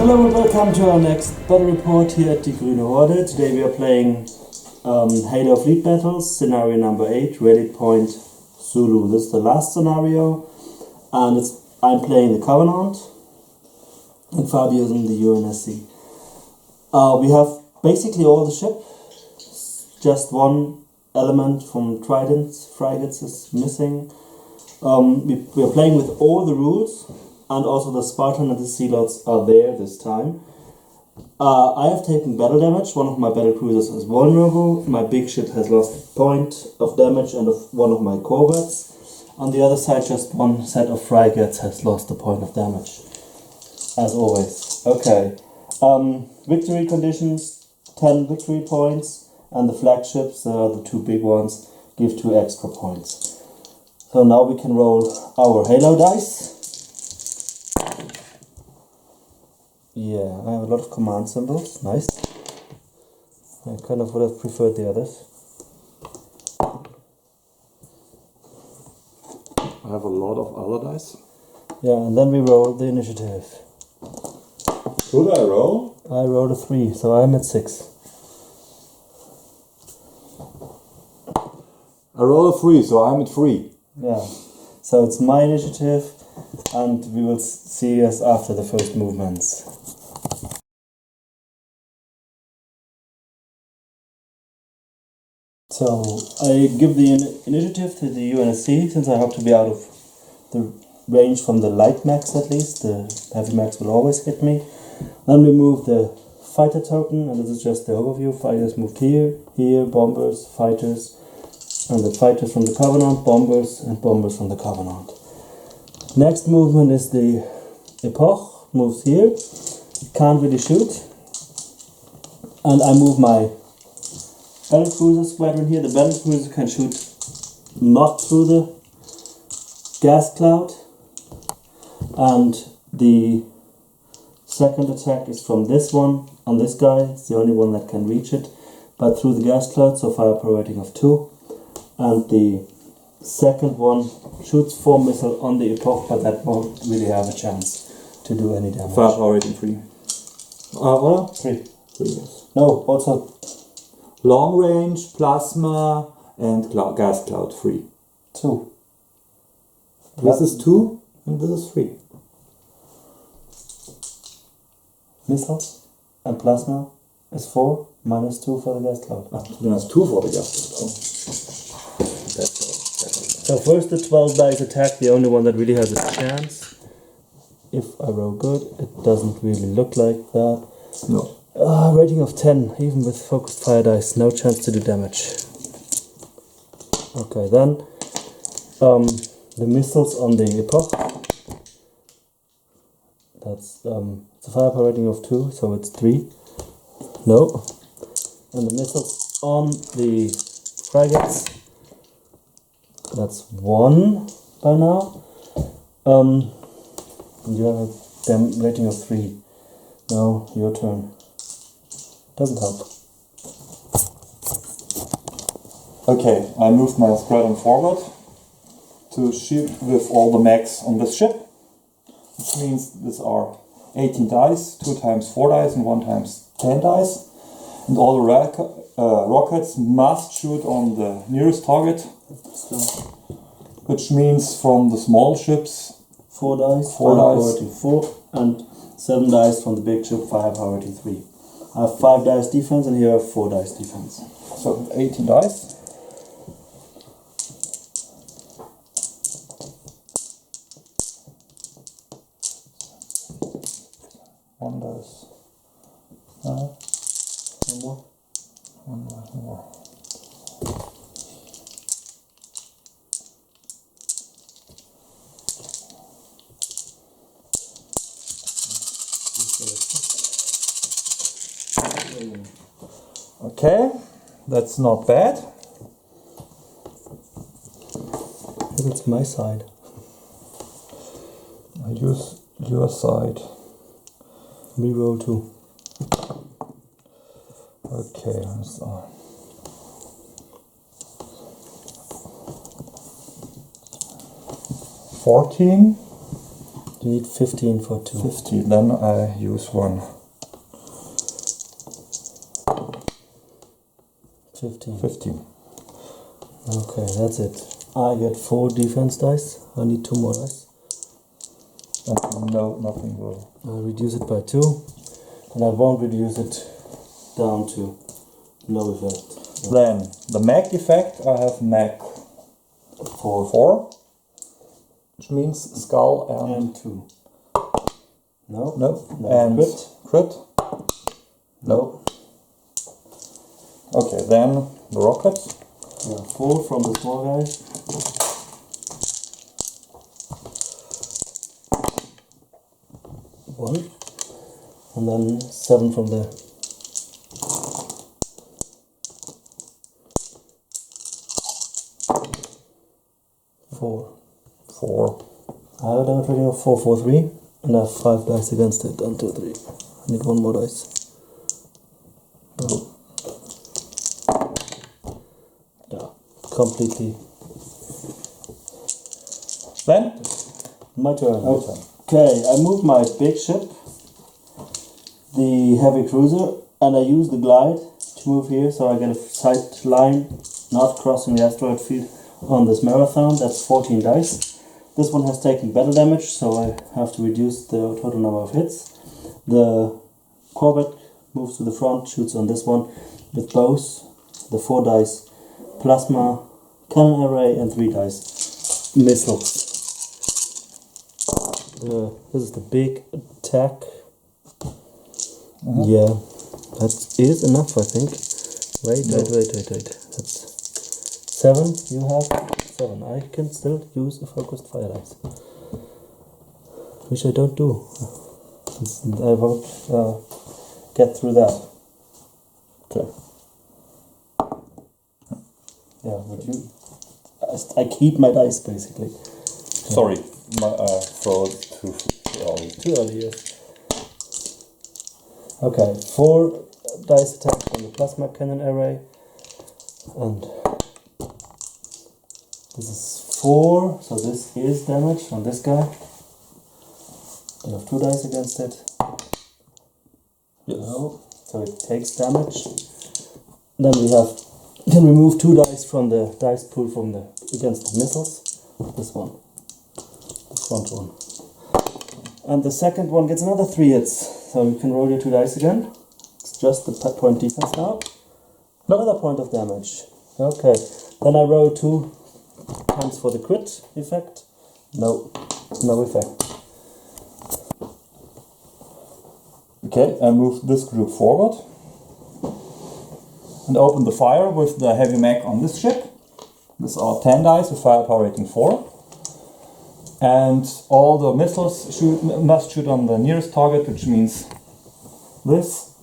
Hello and welcome to our next battle report here at the Grüne Horde. Today we are playing Halo Fleet Battles, scenario number 8, Ready Point Zulu. This is the last scenario, and I'm playing the Covenant and Fabiusm the UNSC. We have basically all the ship, just one element from Trident's frigates is missing. We are playing with all the rules, and also the Spartan and the Zealots are there this time. I have taken battle damage. One of my battle cruisers is vulnerable. My big ship has lost a point of damage and one of my corvettes. On the other side, just one set of frigates has lost a point of damage, as always. Okay. Victory conditions, 10 victory points, and the flagships, the two big ones, give 2 extra points. So now we can roll our Halo dice. Yeah, I have a lot of command symbols, nice. I kind of would have preferred the others. I have a lot of other dice. Yeah, and then we roll the initiative. Should I roll? I rolled a 3, so I'm at 6. I roll a 3, so I'm at 3. Yeah, so it's my initiative, and we will see us after the first movements. So I give the initiative to the UNSC, since I hope to be out of the range from the light max at least. The heavy max will always hit me. Then we move the fighter token, and this is just the overview. Fighters moved here, bombers, fighters, and the fighters from the Covenant, bombers, and bombers from the Covenant. Next movement is the Epoch, moves here, can't really shoot, and I move my battle cruiser squadron here. The battle cruiser can shoot not through the gas cloud, and the second attack is from this one on this guy. It's the only one that can reach it, but through the gas cloud, so firepower rating of 2. And the second one shoots 4 missiles on the Epoch, but that won't really have a chance to do any damage. Firepower rating 3. Or? 3. 3, yes. No, also Long range, plasma, and gas cloud 3. 2. This is 2, and this is 3. Missiles and plasma is 4, minus 2 for the gas cloud. Then it's 2 for the gas cloud. So first the 12 dice attack, the only one that really has a chance. If I roll good, it doesn't really look like that. No. Rating of 10, even with focused fire dice, no chance to do damage. Okay, then the missiles on the Epoch. That's it's a firepower rating of 2, so it's 3. No. And the missiles on the frigates. That's 1 by now. And you have a rating of 3. Now your turn. Doesn't help. Okay, I moved my squadron forward to shoot with all the max on this ship, which means these are 18 dice, 2 times 4 dice and 1 times 10 dice, and all the rockets must shoot on the nearest target, which means from the small ships 4 dice, 4 firepower dice. rating 4, and 7 dice from the big ship, firepower rating 3. I have 5 dice defense, and here I have 4 dice defense. So 18 dice. One dice. No. One more. One more. Okay, that's not bad. That's my side. I use your side. Reroll 2. Okay, so 14. You need 15 for 2. 15, then I use 1. 15. 15. Okay, that's it. I get 4 defense dice. I need 2 more dice. And no, nothing will. I'll reduce it by 2. And I won't reduce it down to no effect. Then, the mag effect, I have mag 4, which means skull And 2. No. No. No. And Crit. No. Okay, then the rocket. Yeah, 4 from the small guy. One. And then 7 from the... 4. I I have a damage rating of 4, 4, 3. And I have 5 dice against it. 1, 2, 3. I need 1 more dice. No. Yeah, completely. Then? My turn. Okay. Okay, I move my big ship, the heavy cruiser, and I use the glide to move here, so I get a sight line, not crossing the asteroid field on this marathon. That's 14 dice. This one has taken battle damage, so I have to reduce the total number of hits. The Corvette moves to the front, shoots on this one with both the 4 dice plasma cannon array and 3 dice missiles. This is the big attack. Yeah, that is enough, I think. Wait. That's 7. You have 7. I can still use a focused fire dice, which I don't do. I won't get through that. Okay. Yeah, would you? I keep my dice basically. Sorry, my throw it too early. Too early, yes. Okay, 4 dice attack from the plasma cannon array, and this is 4, so this is damage on this guy. You have 2 dice against it. Yes. No, so it takes damage. Then we can remove 2 dice from the dice pool from the against the missiles. This one, the front one. And the second one gets another 3 hits. So you can roll your 2 dice again. It's just the point defense now. Another point of damage. Okay. Then I roll 2 times for the crit effect. No effect. Okay, I move this group forward and open the fire with the heavy mag on this ship. These are 10 dice with firepower rating 4. And all the missiles must shoot on the nearest target, which means this,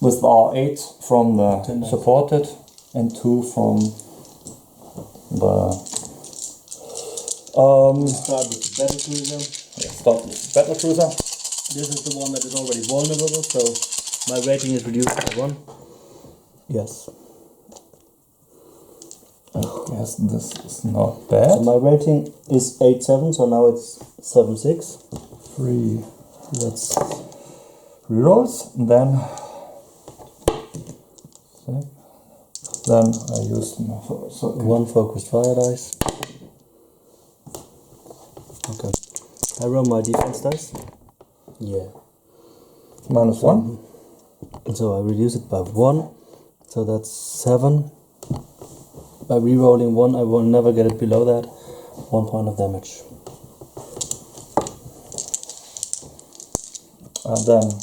with our 8 from the supported and 2 from the Start with the battle cruiser. start with battle cruiser. This is the one that is already vulnerable, so my rating is reduced by 1. Yes. I guess this is not bad. So my rating is 8-7, so now it's 7-6. 3 That's rerolls, and then I use so 1 focused fire dice. Okay. I roll my defense dice. Yeah. -1. So I reduce it by 1. So that's 7. By re-rolling 1, I will never get it below that. 1 point of damage. And then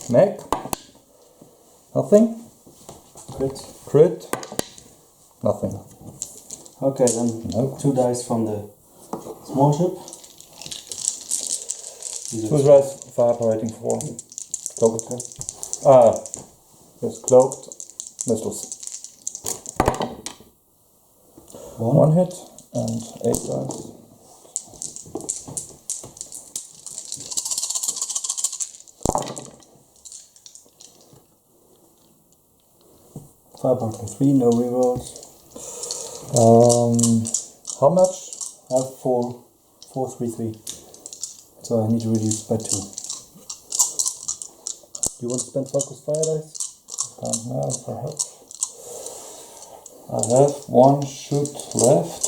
mag. Nothing. Crit. Nothing. Okay, then No. 2 dice from the small ship. 2 dice, firepower rating 4. Cloaked. Yes, cloaked missiles. 1 hit and 8 dice. Firepower rating 3, no rerolls. How much? I have 4, 4, 3, 3. So I need to reduce by 2. Do you want to spend focus fire dice? I don't know if I have. I have 1 shoot left.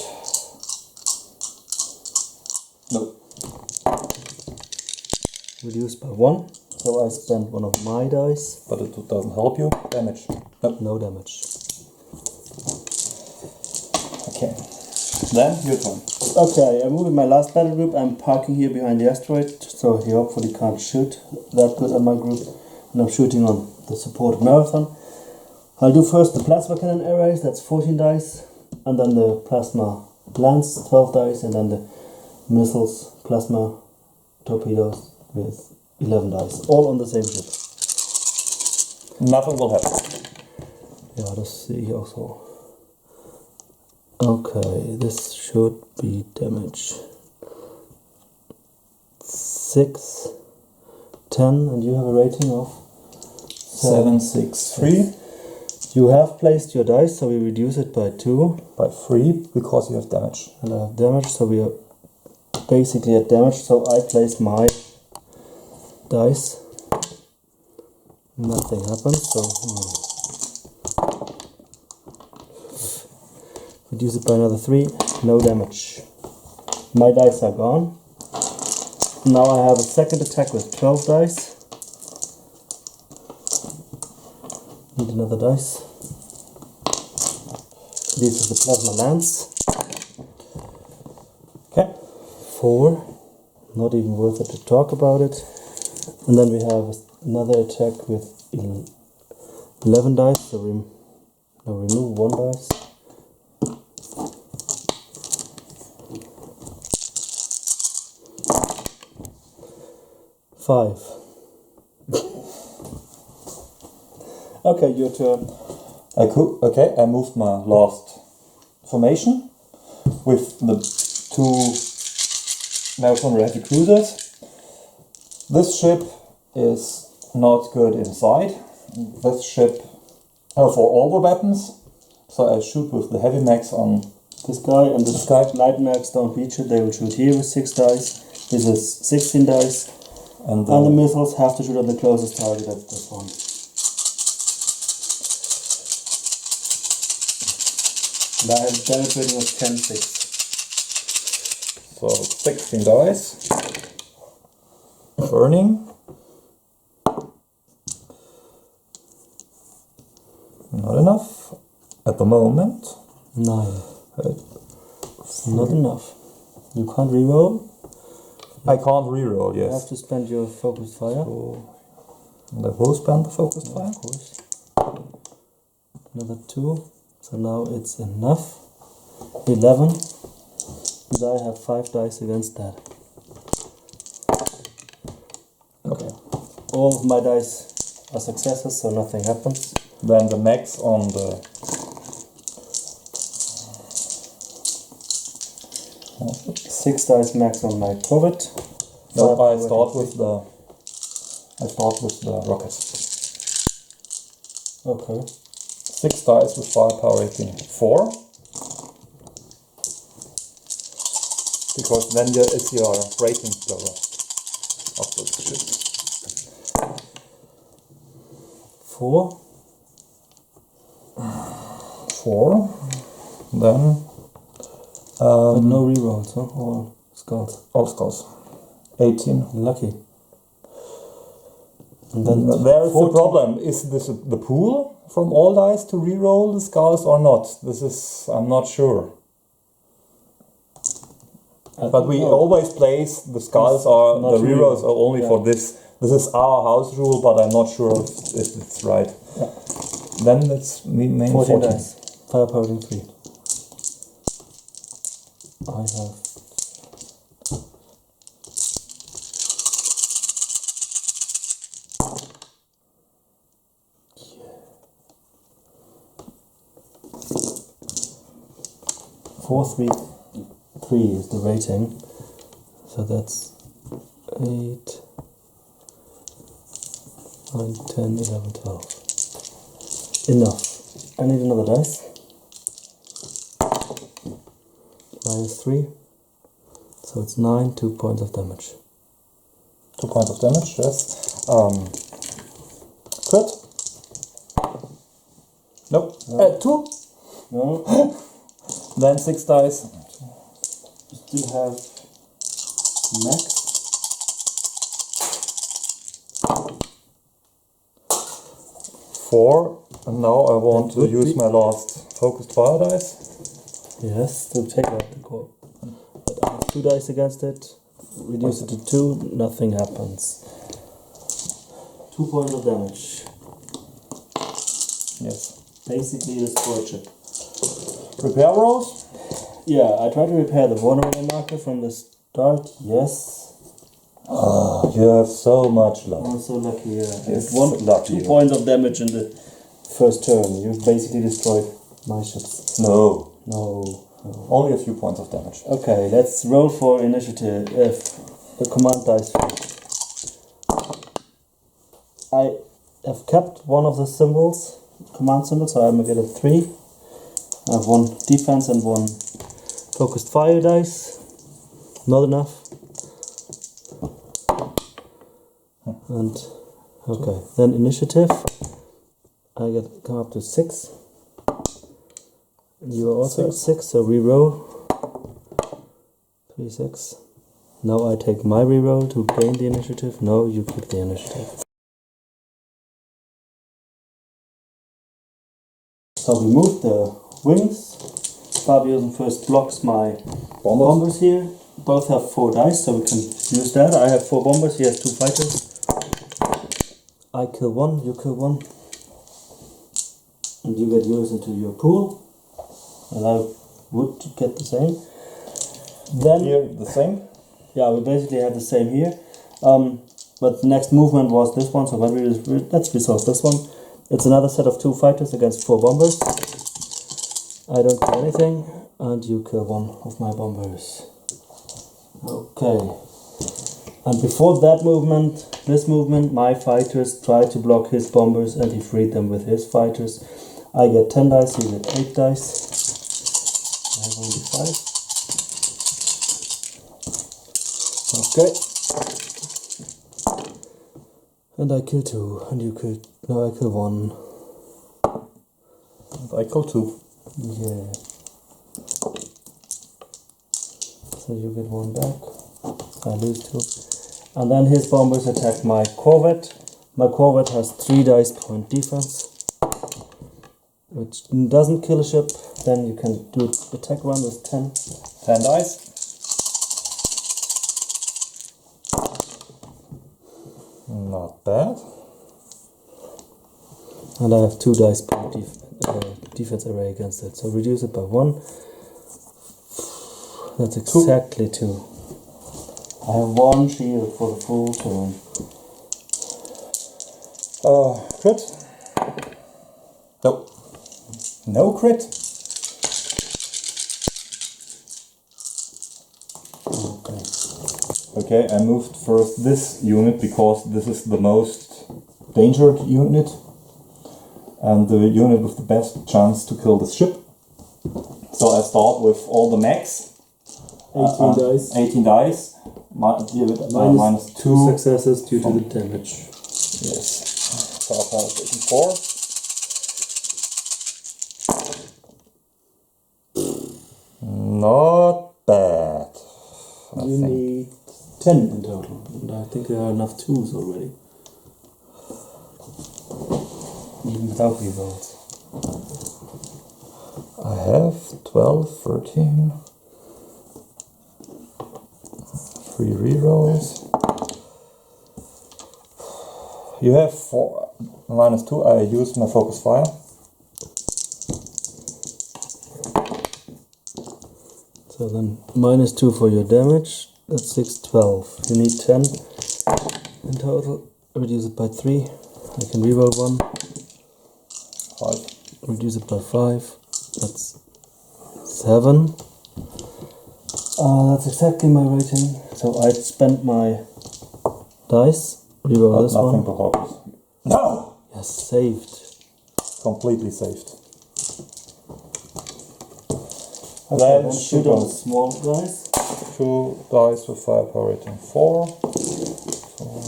No. Reduce by 1. So I spend 1 of my dice. But it doesn't help you. Damage. Nope. No damage. Okay. Then your turn. Okay, I'm moving my last battle group. I'm parking here behind the asteroid, so he hopefully can't shoot that good on my group. And I'm shooting on the supported marathon. I'll do first the plasma cannon arrays, that's 14 dice. And then the plasma lance, 12 dice. And then the missiles, plasma torpedoes with 11 dice. All on the same ship. Nothing will happen. Yeah, das sehe ich auch so. Okay, this should be damage. 6, 10, and you have a rating of 7, 6, 3. You have placed your dice, so we reduce it by 2. By 3 because you have damage. And I have damage, so we are basically at damage. So I place my dice. Nothing happens, so reduce it by another 3. No damage. My dice are gone. Now I have a second attack with 12 dice. Need another dice. This is the plasma lance. Okay. 4. Not even worth it to talk about it. And then we have another attack with 11 dice. So remove 1 dice. Five. Okay, your turn. Okay, I moved my last formation with the 2 marathon heavy cruisers. This ship is not good inside. This ship for all the weapons. So I shoot with the heavy max on this guy, and the light max don't reach it. They will shoot here with 6 dice. This is 16 dice. And the missiles have to shoot on the closest target. That's this one. And I have a damage rating of 10, 6. So 16 dice. Burning. Not enough at the moment. 9. Not enough. You can't reroll. I can't reroll, yes. You have to spend your focused fire. So I will spend the focused fire. Of course. Another 2. So now it's enough. 11. And I have 5 dice against that. Okay. All of my dice are successes, so nothing happens. Then the max on the 6 dice max on my covert. No, I start with the rockets. Okay. 6 dice with firepower rating 4. Because then it's your rating level of the ship. 4. 4. Then but no rerolls, huh? All skulls. all skulls. 18. Lucky. And then There is the 14. problem. Is this the pool from all dice to reroll the skulls or not? I'm not sure. But we always place the skulls or the rerolls are only for this. This is our house rule, but I'm not sure if it's right. Yeah. Then it's main 14 14. dice. Firepower rating 3. I have 433 is the rating, so that's 8, 9, 10, 11, 12. Enough. I need another dice. -3, so it's 9, 2 points of damage. 2 points of damage, yes. Crit? Nope. No. 2? No. Then 6 dice. You still have max. 4. And now I want to use my last focused fire dice. Yes, to take out the core. But I have 2 dice against it. Reduce it to 2, nothing happens. 2 points of damage. Yes. Basically the scorch it. Repair rolls? Yeah, I tried to repair the vulnerable marker from the start, yes. Oh, you have so much luck. I'm so lucky, yeah. Yes, It lucky. 2 points of damage in the first turn. You've basically destroyed my ships. No. No. Only a few points of damage. Okay, let's roll for initiative. The command dice. I have kept one of the symbols, command symbols, so I'm gonna get a 3. I have 1 defense and 1 focused fire dice. Not enough. And okay, then initiative. I come up to 6. You are also at 6, so reroll. 3, 6. Now I take my reroll to gain the initiative. No, you keep the initiative. So we move the wings. Fabiusm first blocks my bombers here. Both have 4 dice, so we can use that. I have 4 bombers, he has 2 fighters. I kill 1, you kill 1. And you get yours into your pool. And I would get the same. Then Here, the same? yeah, we basically have the same here. But the next movement was this one, so let's resolve this one. It's another set of 2 fighters against 4 bombers. I don't kill anything, and you kill 1 of my bombers. Okay. And before that movement, this movement, my fighters tried to block his bombers and he freed them with his fighters. I get 10 dice, he get 8 dice. I have only 5. Okay. And I kill 2, and you kill... No, I kill 1. And I kill 2. Yeah. So you get 1 back. I lose 2. And then his bombers attack my corvette. My corvette has 3 dice point defense, which doesn't kill a ship. Then you can do attack run with 10. 10 dice. Not bad. And I have 2 dice point defense array against it. So reduce it by 1. That's exactly 2. I have 1 shield for the full turn. Crit? Nope. No crit. Okay. Okay, I moved first this unit because this is the most dangerous unit and the unit with the best chance to kill this ship. So I start with all the max. 18 dice. 18 dice. Minus 2 successes due to the damage. Yes. So I have 4. Not bad. You need 10 in total, and I think there are enough 2s already. Even without rerolls. I have 12, 13. 3 rerolls. You have 4 minus 2. I use my focus fire. So then minus 2 for your damage. That's 6, 12. You need 10 in total. Reduce it by 3. I can reroll 1. 5. Reduce it by 5. That's 7. That's exactly my rating. So I spent my dice. Reroll this Nothing one. to focus. No! Yes, saved. Completely saved. Okay, Then then shoot on the small dice. 2 dice with firepower rating 4. 4.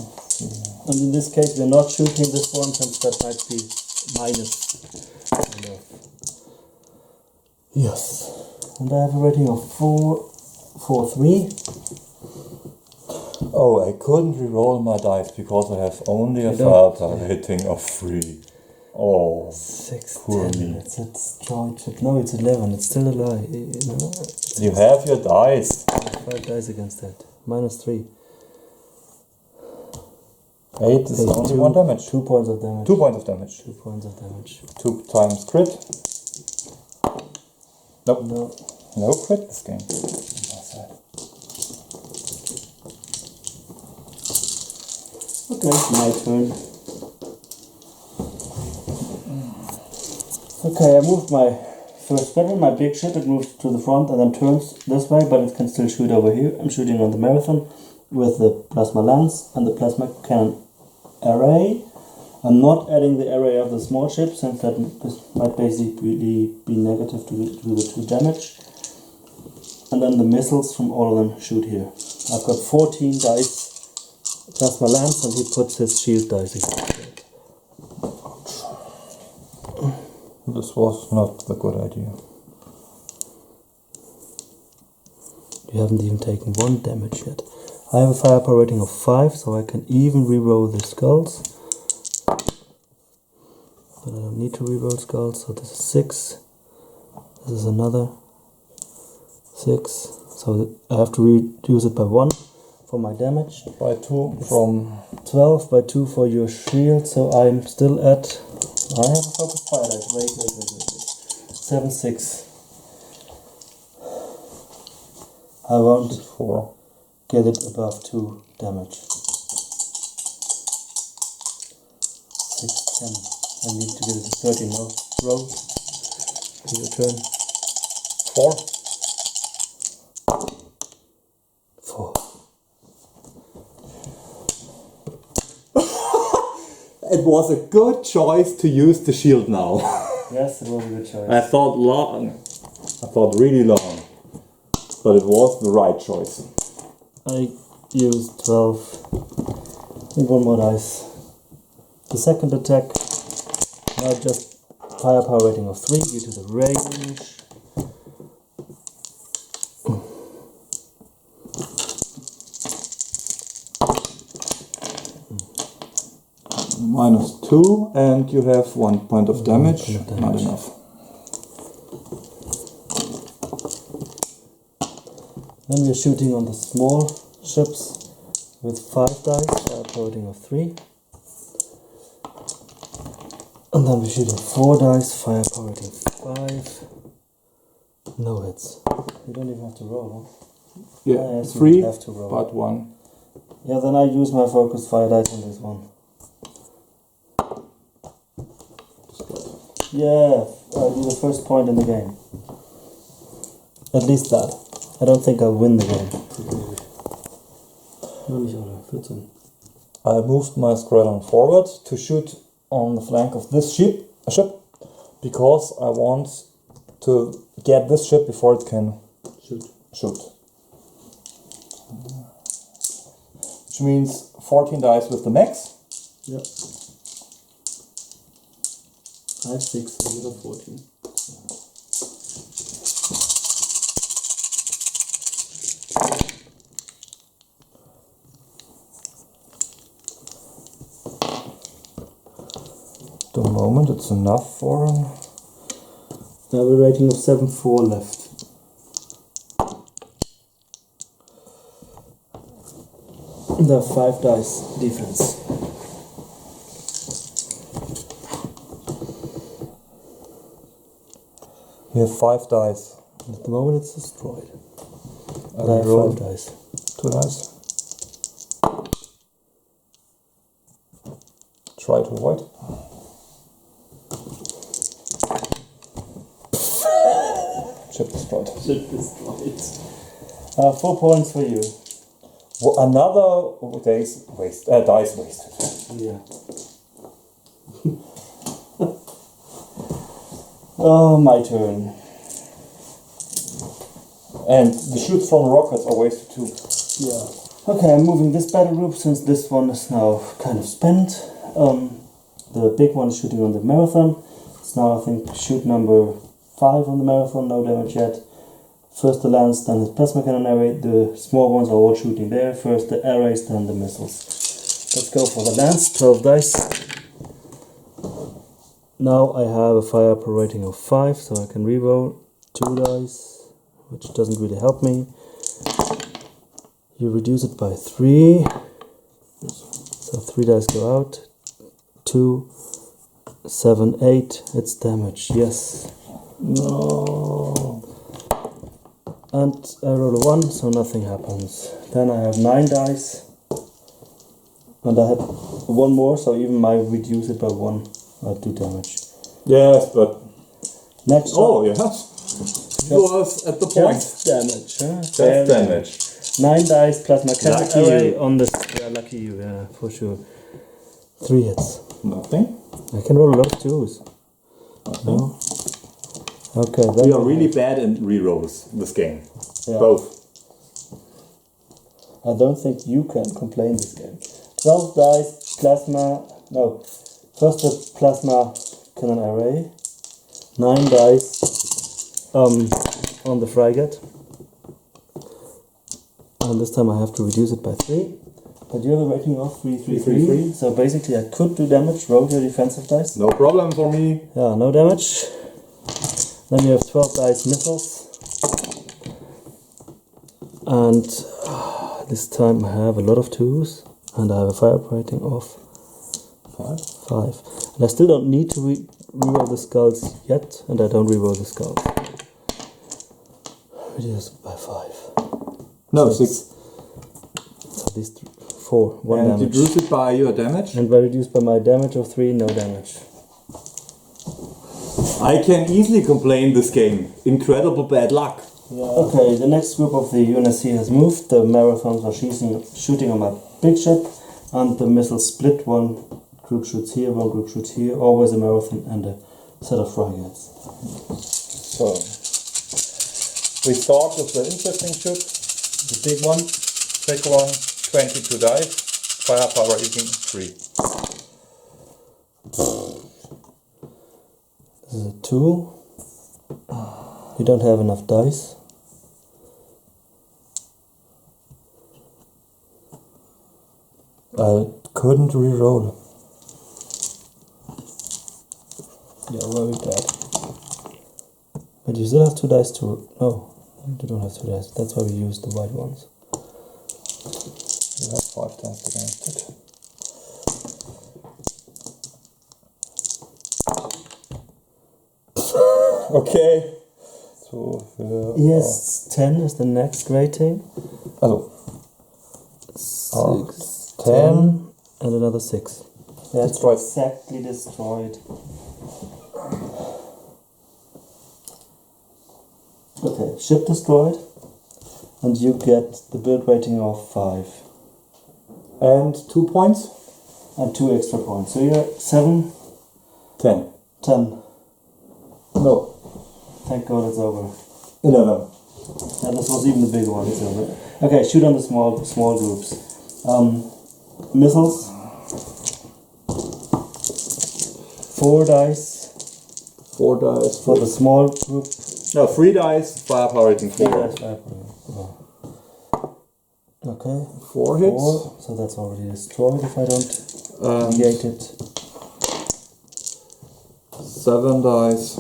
And in this case, we're not shooting this one since that might be minus. Yes. And I have a rating of 4, 3. Oh, I couldn't reroll my dice because I have only a Fabiusm rating of 3. Oh, 6, poor 10. me. It's a destroyed chip. No, it's 11. It's still a lie. You know? You have your dice. 5 dice against that. Minus 3. 8 is only 1 damage. 2 points of damage. 2 points of damage. 2 points of damage. 2 times crit. Nope. No. No crit this game. Okay, my turn. Okay, I moved my first veteran, my big ship. It moves to the front and then turns this way, but it can still shoot over here. I'm shooting on the marathon with the plasma lance and the plasma cannon array. I'm not adding the array of the small ship since that might basically be negative to the 2 damage. And then the missiles from all of them shoot here. I've got 14 dice plasma lance and he puts his shield dice against it. This was not the good idea. You haven't even taken 1 damage yet. I have a firepower rating of 5, so I can even reroll the skulls. But I don't need to reroll skulls, so this is 6. This is another 6. So I have to reduce it by 1 for my damage. By 2 from 12 by 2 for your shield, so I'm still at... I have a focused fire dice. Wait. 7, 6. I won't 4. get it above 2 damage. 6, 10. I need to get it to 13. No, roll. Your turn. 4. 4. It was a good choice to use the shield now. Yes, it was a good choice. I thought really long, but it was the right choice. I used 12. Need 1 more dice. The second attack, now just firepower rating of 3 due to the range. Minus 2, and you have 1 point of damage. Not enough. Then we are shooting on the small ships with 5 dice, firepower rating of 3. And then we're shooting 4 dice, firepower rating 5. No hits. You don't even have to roll, huh? Yeah, Yes, you 3, have to roll. but 1. Yeah, then I use my focused fire dice on this one. Yeah, I do the first point in the game. At least that. I don't think I'll win the game. I moved my squadron forward to shoot on the flank of this ship because I want to get this ship before it can shoot. Which means 14 dice with the max. Yep. I have 6, so you have 14. At the moment it's enough for him. I have a rating of 7-4 left. And I have 5 dice defense. You have 5 dice. At the moment it's destroyed. I But I have roll 5 dice. 2 dice. Try to avoid. Ship destroyed. Ship destroyed. 4 points for you. Well, another dice wasted. Yeah. Oh, my turn. And the shoots from rockets are wasted too. Yeah. Okay, I'm moving this battle group since this one is now kind of spent. The big one is shooting on the marathon. It's now, I think, shoot number 5 on the marathon, no damage yet. First the lance, then the plasma cannon array. The small ones are all shooting there. First the arrays, then the missiles. Let's go for the lance, 12 dice. Now I have a fire per rating of 5, so I can reroll 2 dice, which doesn't really help me. You reduce it by 3, so 3 dice go out. 2, 7, 8, it's damage, yes. No. And I roll a 1, so nothing happens. Then I have 9 dice. And I have 1 more, so even I reduce it by 1, I do damage. Yes, but... Next Oh, one. yes. You was at the point. Just damage, huh? Just damage. 9 dice plus my cannon Lucky array you. on this. Yeah, lucky you, yeah, for sure. 3 hits. Nothing. I can roll a lot of 2s. No? Okay, then We are really bad in rerolls this game. Yeah. Both. I don't think you can complain this game. 12 dice, plasma. No. First the plasma cannon array. 9 dice on the frigate. And this time I have to reduce it by 3. But you have a rating of 3, 3, 3, 3. So basically I could do damage. Roll your defensive dice. No problem for me. Yeah, no damage. Then you have 12 dice missiles. And this time I have a lot of 2s. And I have a fire rating of 5. And I still don't need to reroll the skulls yet. And I don't reroll the skulls. Reduce by 5. No, 6. So these 4, 1 And damage. you reduce it by your damage? And by reduced by my damage of 3, no damage. I can easily complain this game. Incredible bad luck. Yeah. Okay, the next group of the UNSC has moved. The marathons are shooting on my big ship, and the missiles split. One group shoots here, one group shoots here. Always a marathon and a set of frigates. So, we start with the interesting ship. The big one. Big one, 22 dice. Firepower eating 3. This is a 2. You don't have enough dice. I couldn't re-roll. Yeah, very bad. But you still have 2 dice to... No, you don't have 2 dice. That's why we use the white ones. You have 5 dice against it. Okay. So, Yes, 10 is the next rating. Also, 6, 10, and another 6. Yeah, it's Destroyed. exactly destroyed. Okay, ship destroyed. And you get the build rating of 5. and 2 points? And 2 extra points. So you're 7, 10. 10. No, Thank God it's over. 11. Yeah, this was even the bigger one. So, okay, shoot on the small groups. Missiles. 4 dice 4 dice. for the small group. No, 3 dice, firepower rating 3 4. dice. Okay. 4 hits. 4. So that's already destroyed if I don't Um, negate it. 7 dice.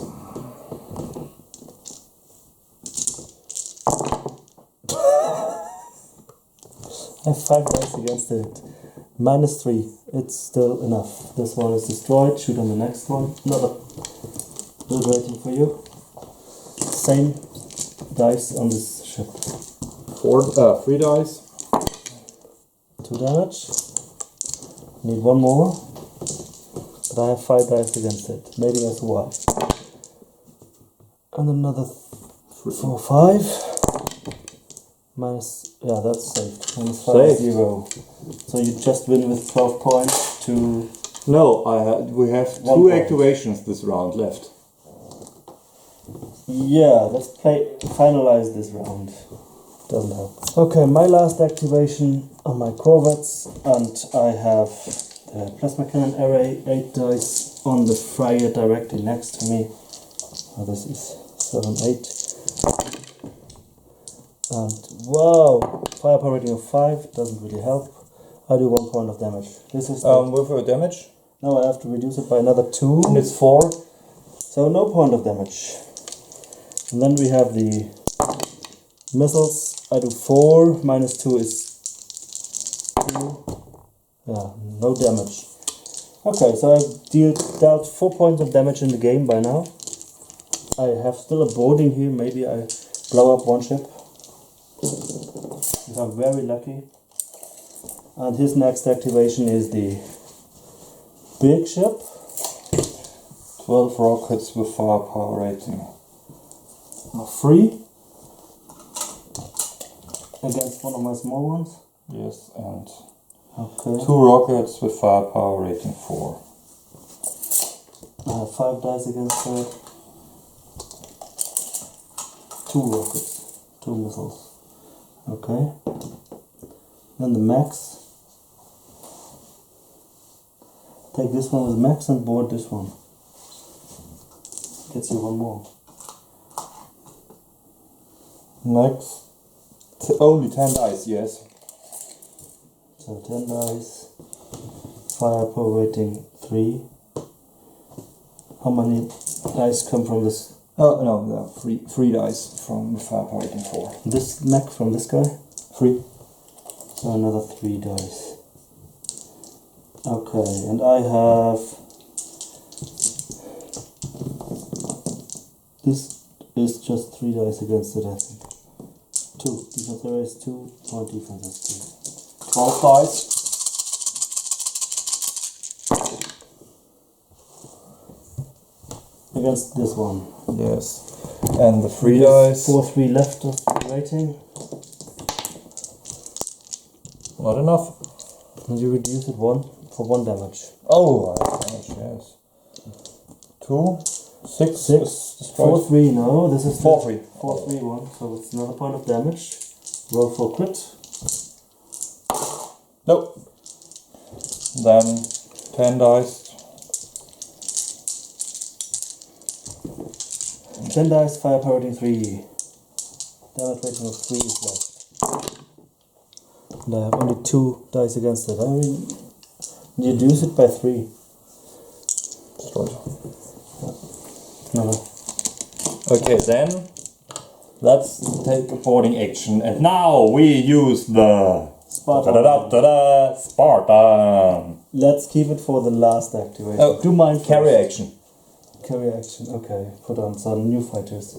I have 5 dice against it. -3. It's still enough. This one is destroyed. Shoot on the next one. Another build rating for you. Same dice on this ship. 3 dice. 2 damage. Need 1 more. But I have 5 dice against it. Maybe that's why. And another 4, 5. Minus, yeah, that's saved. -5, Saved. 0. So you just win with 12 points to... No, we have 1 2 point. activations this round left. Yeah, let's finalize this round. Doesn't help. Okay, my last activation on my corvettes, and I have the plasma cannon array, 8 dice on the fryer directly next to me. Oh, this is 7, 8. And wow, firepower rating of 5 doesn't really help. I do 1 point of damage. This is with a damage. now I have to reduce it by another 2. And it's 4. So no point of damage. And then we have the missiles. I do 4, minus 2 is 2. Yeah, no damage. Okay, so I've dealt 4 points of damage in the game by now. I have still a boarding here, maybe I blow up 1 ship. If I'm very lucky. And his next activation is the big ship. 12 rockets with firepower rating. 3 against one of my small ones. Yes, and Okay. 2 rockets with firepower rating 4. I have 5 dice against that. 2 rockets, 2 missiles. Okay. Then the max. Take this one with max and board this one. Gets you 1 more. Next. Only 10 dice, yes. So 10 dice. Firepower rating 3. How many dice come from this? Oh, no, there are 3 dice from the firepower rating 4. This mech from this guy? 3. So another 3 dice. Okay, and I have... This is just 3 dice against it, I think. 2. Defense area is 2, point defense is 2. 12 dice. Against this one. Yes. And the 3 dice. 4-3 left of the rating. Not enough. And you reduce it 1 for 1 damage. Oh, damage, yes. 2, 6, 6, 4-3, no, this is 4-3. 4-3 1, so it's another point of damage. Roll for crit. Nope. Then 10 dice. 10 dice, firepower rating 3. Damage rating of 3 is left. And I have only 2 dice against it. I mean, reduce it by 3. Destroyed. No. Okay, then let's take a boarding action, and now we use the Spartan. Spartan. Let's keep it for the last activation. Oh, do mine carry first. action. Carry action, okay. Put on some new fighters.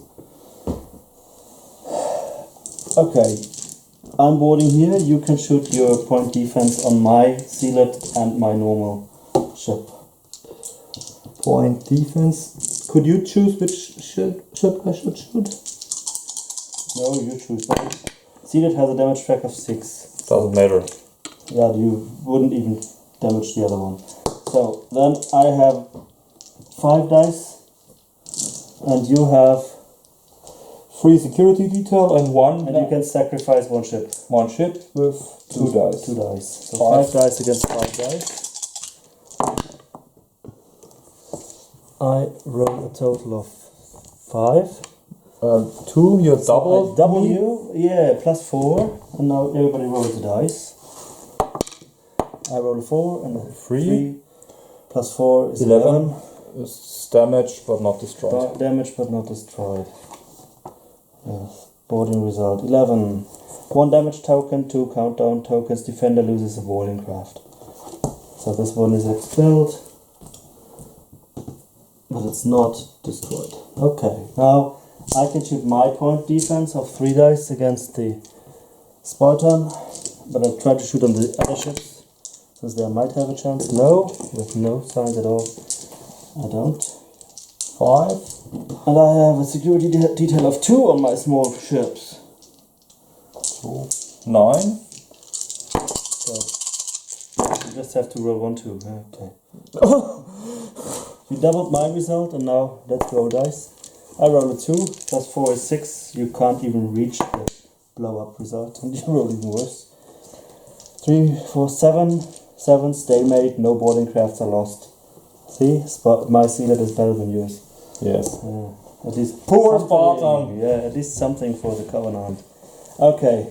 Okay. I'm boarding here. You can shoot your point defense on my sealet and my normal ship. Point defense. Could you choose which ship I should shoot? No, you choose. Sealet has a damage track of 6. Doesn't matter. Yeah, you wouldn't even damage the other one. So then I have 5 dice, and you have 3 security detail and 1. and you can sacrifice 1 ship. 1 ship with 2 dice. 2 dice. So 5. 5 dice against 5 dice. I roll a total of 5. 2, you double. I double you, yeah, plus 4, and now everybody rolls a dice. I roll a 4 and a 3. Plus 4 is 11. It's damaged but not destroyed. Damage but not destroyed. Yes. Boarding result 11. 1 damage token, 2 countdown tokens. Defender loses a boarding craft. So this one is expelled, but it's not destroyed. Okay, now I can shoot my point defense of 3 dice against the Spartan, but I'll try to shoot on the other ships, since they might have a chance. No, with no signs at all. I don't. 5. And I have a security detail of 2 on my small ships. 2. 9. So you just have to roll 1, 2. Okay. You doubled my result, and now let's roll dice. I roll a 2, plus 4 is 6. You can't even reach the blow up result, and you roll even worse. 3, 4, 7. 7, stalemate, no boarding crafts are lost. See, my sealer is better than yours. Yes. At least Poor something- Spartan. Yeah, at least something for the Covenant. Okay.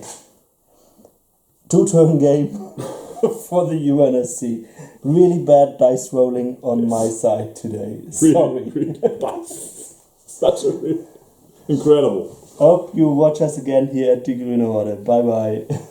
2-turn game for the UNSC. Really bad dice rolling on my side today. Sorry. Such a incredible. Hope you watch us again here at die Grüne Horde. Bye bye.